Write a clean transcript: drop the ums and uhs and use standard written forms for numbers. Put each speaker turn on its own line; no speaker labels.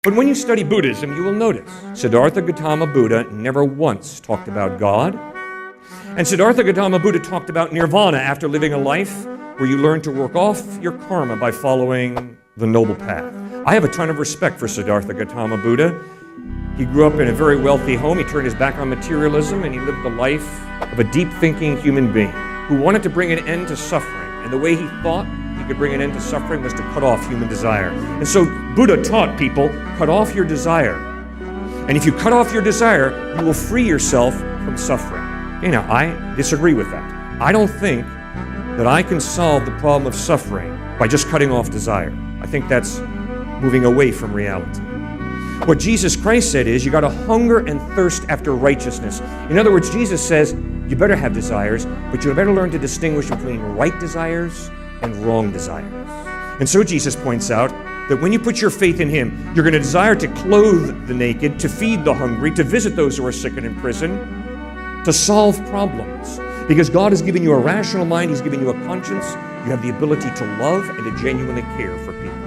But when you study Buddhism, you will notice Siddhartha Gautama Buddha never once talked about God. And Siddhartha Gautama Buddha talked about nirvana after living a life where you learn to work off your karma by following the noble path. I have a ton of respect for Siddhartha Gautama Buddha. He grew up in a very wealthy home. He turned his back on materialism, and he lived the life of a deep-thinking human being who wanted to bring an end to suffering. And the way he thought he could bring an end to suffering was to cut off human desire. And so Buddha taught people, cut off your desire. And if you cut off your desire, you will free yourself from suffering. You know, I disagree with that. I don't think that I can solve the problem of suffering by just cutting off desire. I think that's moving away from reality. What Jesus Christ said is, you got to hunger and thirst after righteousness. In other words, Jesus says, you better have desires, but you better learn to distinguish between right desires and wrong desires. And so Jesus points out that when you put your faith in Him, you're going to desire to clothe the naked, to feed the hungry, to visit those who are sick and in prison, to solve problems. Because God has given you a rational mind, He's given you a conscience, you have the ability to love and to genuinely care for people.